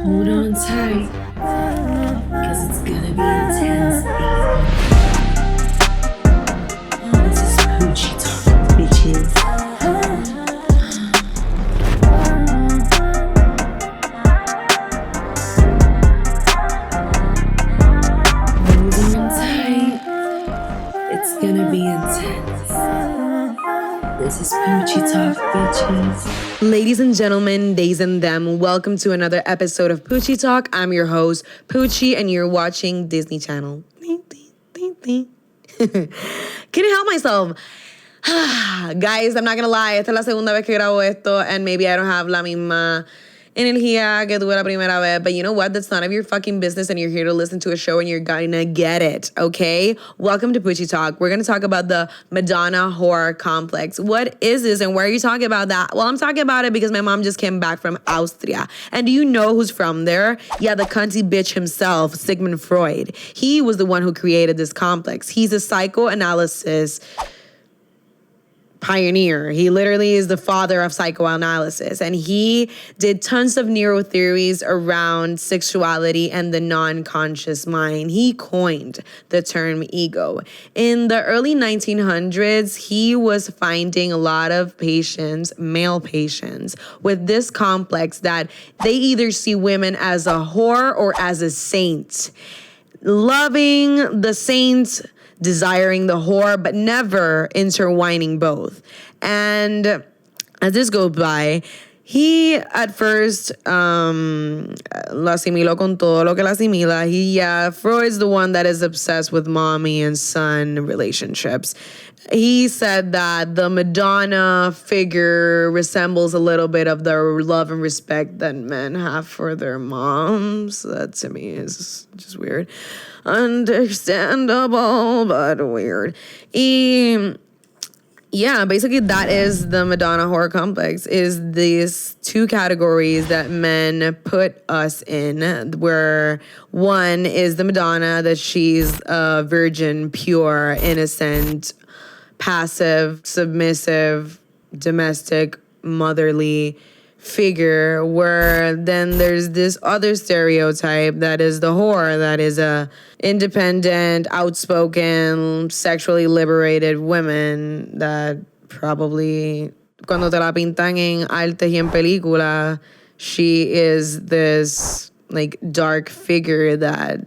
Hold on tight, cause it's gonna be intense. This is Poochie Talk, bitches. Hold on tight, it's gonna be intense. This is Poochie Talk, bitches. Ladies and gentlemen, theys and them, welcome to another episode of Poochie Talk. I'm your host, Poochie, and you're watching Disney Channel. Can't help myself. Guys, I'm not gonna lie, esta es la segunda vez que grabo esto, and maybe I don't have la misma energía que tuve la primera vez, but you know what? That's none of your fucking business, and you're here to listen to a show, and you're gonna get it, okay? Welcome to Poochie Talk. We're gonna talk about the MadonnaWhore Complex. What is this, and why are you talking about that? Well, I'm talking about it because my mom just came back from Austria, and do you know who's from there? Yeah, the cunty bitch himself, Sigmund Freud. He was the one who created this complex. He's a psychoanalysis pioneer. He literally is the father of psychoanalysis, and he did tons of neurotheories around sexuality and the non-conscious mind. He coined the term ego. In the early 1900s, he was finding a lot of patients, male patients, with this complex that they either see women as a whore or as a saint. Loving the saint, desiring the whore, but never intertwining both. And as this goes by, he at first lo asimiló con todo lo que la asimila. Freud's the one that is obsessed with mommy and son relationships. He said that the Madonna figure resembles a little bit of the love and respect that men have for their moms. That to me is just weird. Understandable, but weird. Yeah, basically that is the MadonnaWhore Complex, is these two categories that men put us in, where one is the Madonna, that she's a virgin, pure, innocent, passive, submissive, domestic, motherly figure, where then there's this other stereotype that is the whore, that is a independent, outspoken, sexually liberated woman that probably cuando te la pintan en arte y en película, she is this like dark figure that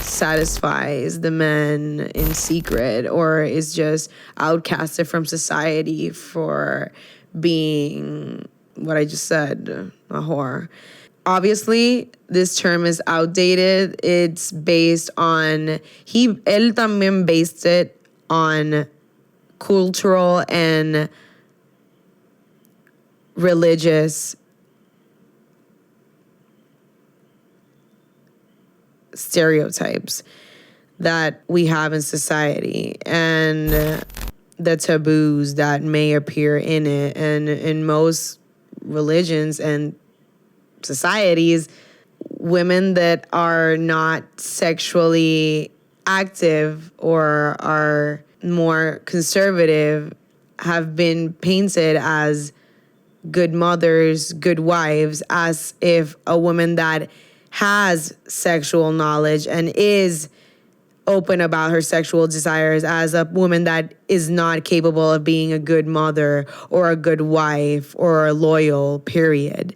satisfies the men in secret, or is just outcasted from society for being what I just said, a whore. Obviously, this term is outdated. It's based on, él también based it on cultural and religious stereotypes that we have in society and the taboos that may appear in it. And in most religions and societies, women that are not sexually active or are more conservative have been painted as good mothers, good wives, as if a woman that has sexual knowledge and is open about her sexual desires as a woman that is not capable of being a good mother or a good wife or a loyal, period.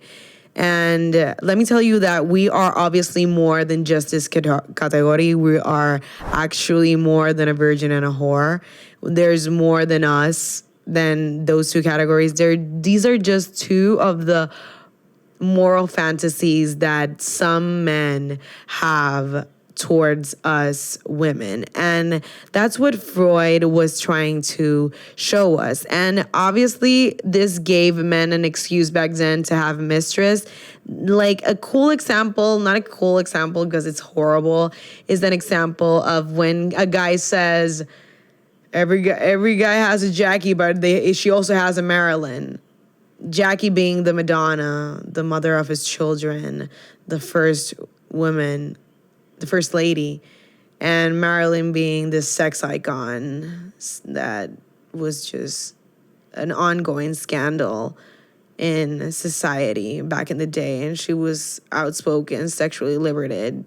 And let me tell you that we are obviously more than just this category. We are actually more than a virgin and a whore. There's more than us than those two categories. These are just two of the moral fantasies that some men have towards us women. And that's what Freud was trying to show us. And obviously, this gave men an excuse back then to have mistress. Like a cool example, not a cool example because it's horrible, is an example of when a guy says, every guy has a Jackie, but she also has a Marilyn. Jackie being the Madonna, the mother of his children, the first woman, the first lady, and Marilyn being this sex icon that was just an ongoing scandal in society back in the day, and she was outspoken, sexually liberated.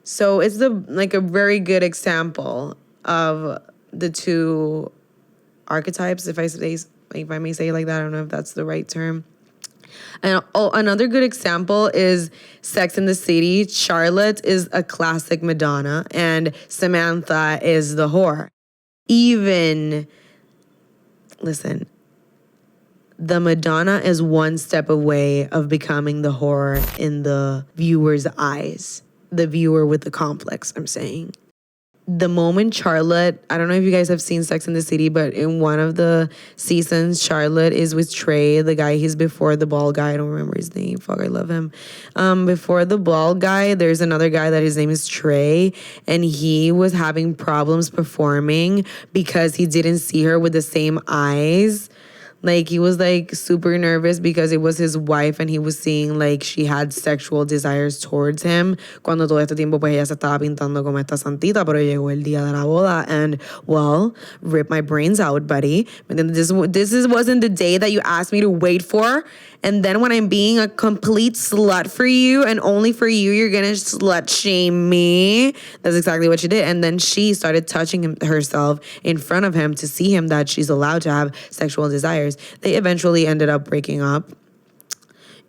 So it's a very good example of the two archetypes, if I may say it like that. I don't know if that's the right term. And another good example is Sex in the City. Charlotte is a classic Madonna, and Samantha is the whore. Listen, the Madonna is one step away of becoming the whore in the viewer's eyes. The viewer with the complex, I'm saying. The moment Charlotte, I don't know if you guys have seen Sex in the City, but in one of the seasons, Charlotte is with Trey, the guy he's before the bald guy. I don't remember his name. Fuck, I love him. Before the bald guy, there's another guy that his name is Trey, and he was having problems performing because he didn't see her with the same eyes. Like, he was, like, super nervous because it was his wife and he was seeing, like, she had sexual desires towards him. Cuando todo este tiempo, pues, ella se estaba pintando como esta santita, pero llegó el día de la boda and, well, rip my brains out, buddy. But then wasn't the day that you asked me to wait for. And then when I'm being a complete slut for you and only for you, you're gonna slut shame me. That's exactly what she did. And then she started touching herself in front of him to see him that she's allowed to have sexual desires. They eventually ended up breaking up.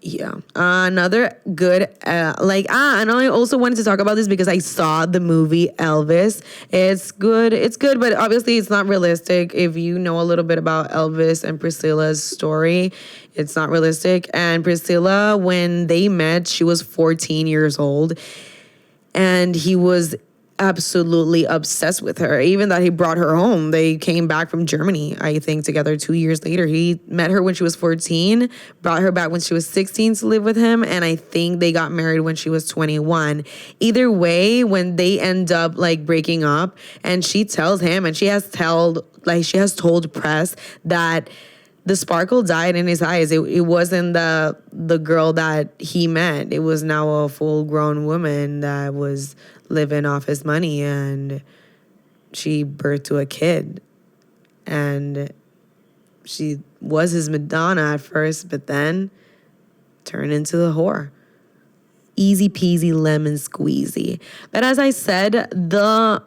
Yeah. Another good, and I also wanted to talk about this because I saw the movie Elvis. It's good, but obviously it's not realistic. If you know a little bit about Elvis and Priscilla's story, it's not realistic. And Priscilla, when they met, she was 14 years old, and he was absolutely obsessed with her, even that he brought her home. They came back from Germany, I think, together 2 years later. He met her when she was 14, brought her back when she was 16 to live with him, and I think they got married when she was 21. Either way, when they end up like breaking up, and she tells him, and she has told press that the sparkle died in his eyes. It wasn't the girl that he met. It was now a full-grown woman that was living off his money, and she birthed to a kid. And she was his Madonna at first, but then turned into the whore. Easy peasy lemon squeezy. But as I said, the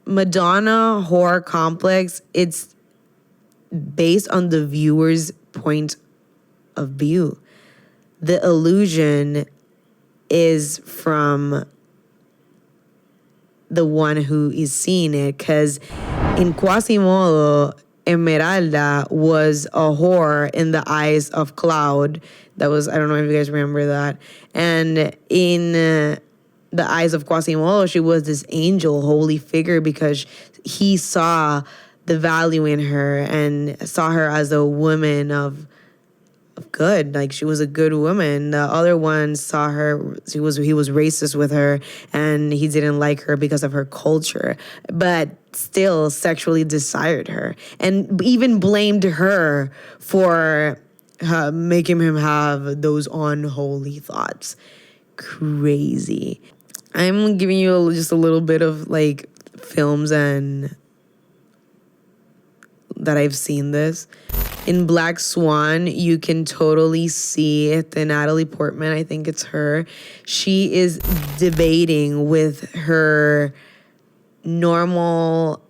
MadonnaWhore Complex, it's based on the viewer's point of view. The illusion is from the one who is seeing it, because in Quasimodo, Esmeralda was a whore in the eyes of Cloud. That was, I don't know if you guys remember that. And in the eyes of Quasimodo, she was this angel, holy figure, because he saw the value in her and saw her as a woman of good. Like, she was a good woman. The other one saw her, he was racist with her, and he didn't like her because of her culture, but still sexually desired her and even blamed her for making him have those unholy thoughts. Crazy. I'm giving you just a little bit of like films and that I've seen this. In Black Swan, you can totally see it. The Natalie Portman, I think it's her. She is debating with her normal,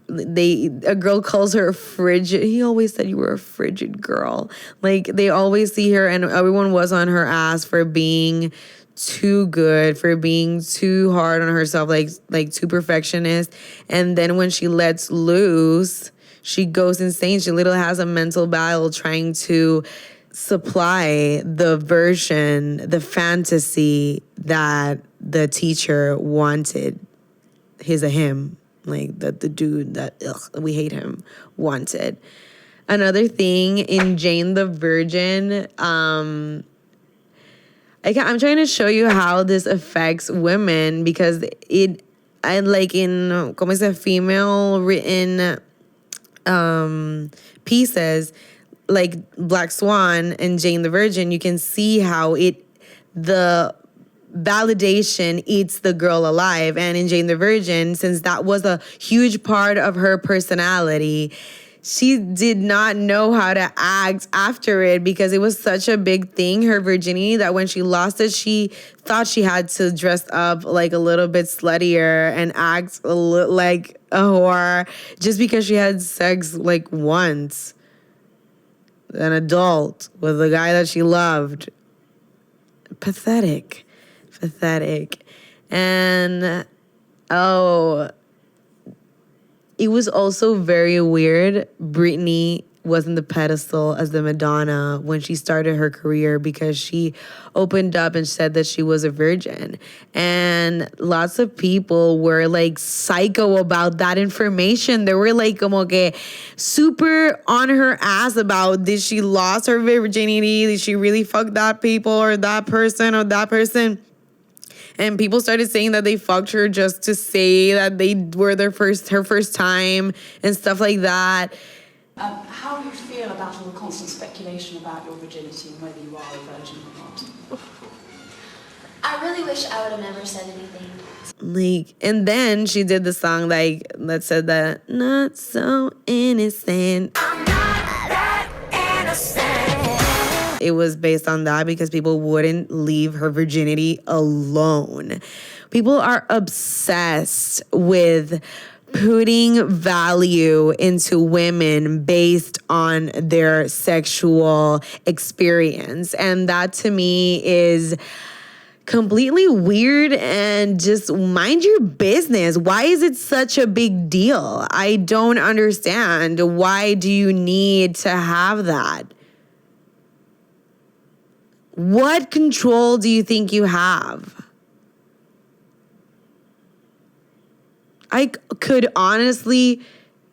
a girl calls her frigid. He always said you were a frigid girl. Like, they always see her, and everyone was on her ass for being too good, for being too hard on herself, like too perfectionist. And then when she lets loose, she goes insane. She literally has a mental battle trying to supply the version, the fantasy that the teacher wanted. Him, like that the dude that we hate him wanted. Another thing in Jane the Virgin, I'm trying to show you how this affects women, because como is a female written pieces like Black Swan and Jane the Virgin, you can see how the validation eats the girl alive. And in Jane the Virgin, since that was a huge part of her personality, she did not know how to act after it because it was such a big thing, her virginity, that when she lost it, she thought she had to dress up like a little bit sluttier and act like a whore just because she had sex like once. An adult with a guy that she loved. Pathetic. And it was also very weird. Britney was in the pedestal as the Madonna when she started her career because she opened up and said that she was a virgin. And lots of people were like psycho about that information. They were like como que super on her ass about, did she lost her virginity? Did she really fuck that people or that person? And people started saying that they fucked her just to say that they were her first time and stuff like that. How do you feel about all the constant speculation about your virginity and whether you are a virgin or not? I really wish I would have never said anything. Like, and then she did the song like that said that, not so innocent. I'm not that innocent. It was based on that because people wouldn't leave her virginity alone. People are obsessed with putting value into women based on their sexual experience. And that to me is completely weird and just mind your business. Why is it such a big deal? I don't understand. Why do you need to have that? What control do you think you have? I could honestly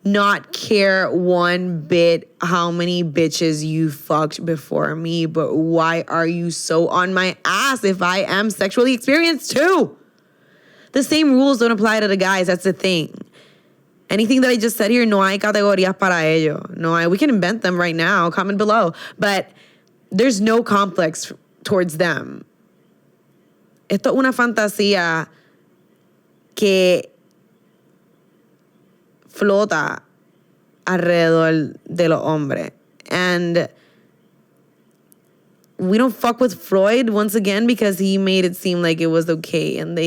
not care one bit how many bitches you fucked before me, but why are you so on my ass if I am sexually experienced too? The same rules don't apply to the guys, that's the thing. Anything that I just said here, no hay categorías para ello. We can invent them right now, comment below. But there's no complex towards them. Esto es una fantasía que flota alrededor de los hombres. And we don't fuck with Freud once again because he made it seem like it was okay. And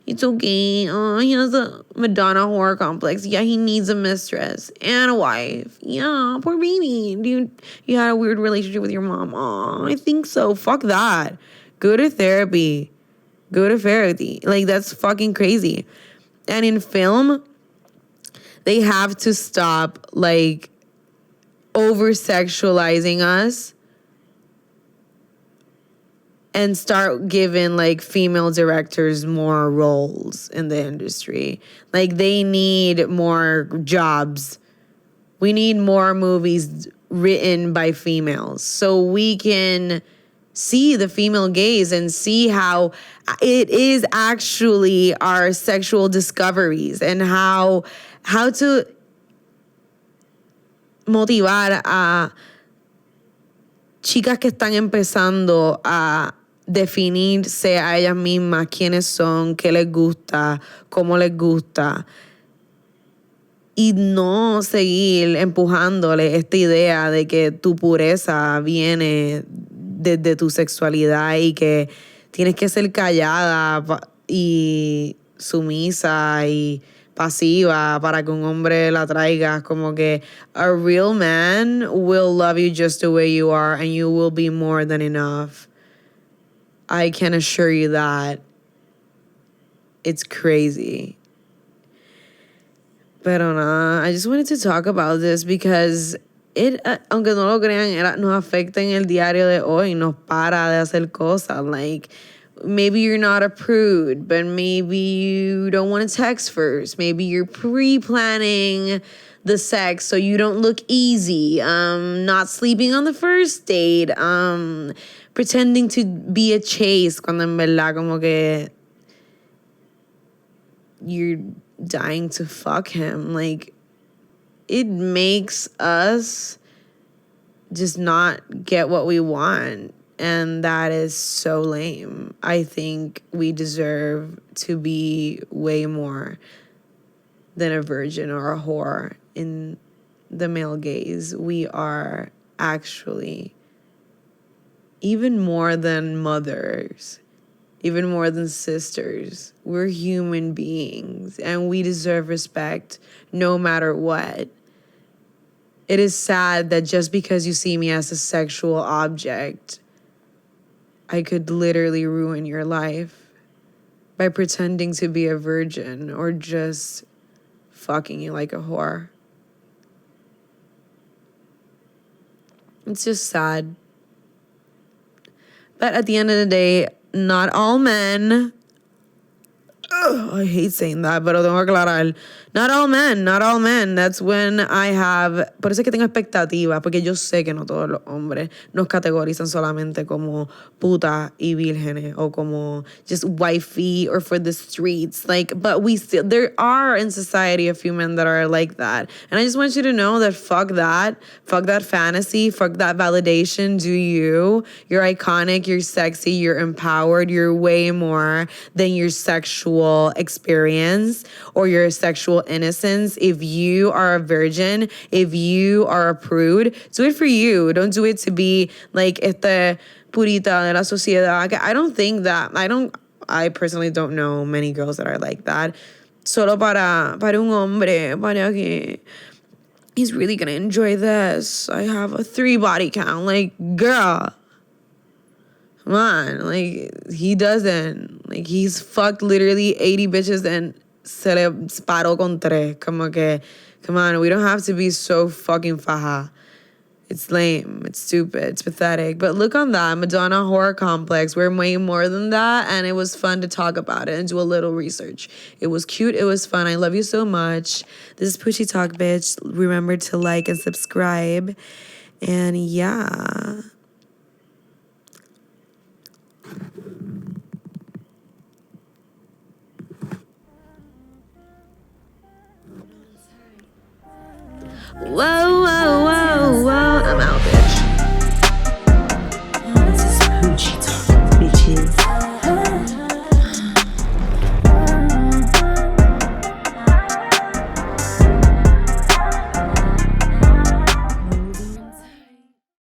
it's okay. Oh, he has a MadonnaWhore complex. Yeah, he needs a mistress and a wife. Yeah, poor baby. You had a weird relationship with your mom. Oh, I think so. Fuck that. Go to therapy. Like, that's fucking crazy. And in film, they have to stop, like, over-sexualizing us and start giving, like, female directors more roles in the industry. Like, they need more jobs. We need more movies written by females so we can see the female gaze and see how it is actually our sexual discoveries and how to motivar a chicas que están empezando a definirse a ellas mismas, quiénes son, qué les gusta, cómo les gusta. Y no seguir empujándole esta idea de que tu pureza viene desde tu sexualidad y que tienes que ser callada y sumisa y pasiva para que un hombre la traiga. Como que a real man will love you just the way you are and you will be more than enough. I can assure you that. It's crazy. Pero nada, I just wanted to talk about this because it, aunque no lo crean, nos afecta en el diario de hoy, nos para de hacer cosas. Like, maybe you're not a prude, but maybe you don't want to text first. Maybe you're pre-planning the sex so you don't look easy. Not sleeping on the first date. Pretending to be a chase cuando en verdad como que you're dying to fuck him. Like, it makes us just not get what we want. And that is so lame. I think we deserve to be way more than a virgin or a whore in the male gaze. We are actually even more than mothers, even more than sisters. We're human beings and we deserve respect no matter what. It is sad that just because you see me as a sexual object, I could literally ruin your life by pretending to be a virgin or just fucking you like a whore. It's just sad. But at the end of the day, not all men. I hate saying that, pero tengo que aclarar. Not all men. That's when I have... Por eso es que tengo expectativas, porque yo sé que no todos los hombres nos categorizan solamente como puta y vírgenes o como just wifey or for the streets. Like, but we still... There are in society a few men that are like that. And I just want you to know that fuck that. Fuck that fantasy. Fuck that validation. Do you. You're iconic. You're sexy. You're empowered. You're way more than your sexual experience or your sexual innocence. If you are a virgin, if you are a prude, do it for you. Don't do it to be like esta purita de la sociedad. I personally don't know many girls that are like that. Solo para un hombre, para que he's really gonna enjoy this. I have a 3 body count. Like, girl, come on. Like, he doesn't. Like, he's fucked literally 80 bitches and se le paró con 3. Como que, come on, we don't have to be so fucking faja. It's lame. It's stupid. It's pathetic. But look on that. MadonnaWhore Complex. We're way more than that. And it was fun to talk about it and do a little research. It was cute. It was fun. I love you so much. This is Pushy Talk, bitch. Remember to like and subscribe. And yeah. Whoa, whoa, whoa, whoa. I'm out, bitch. This is Poochie Talk.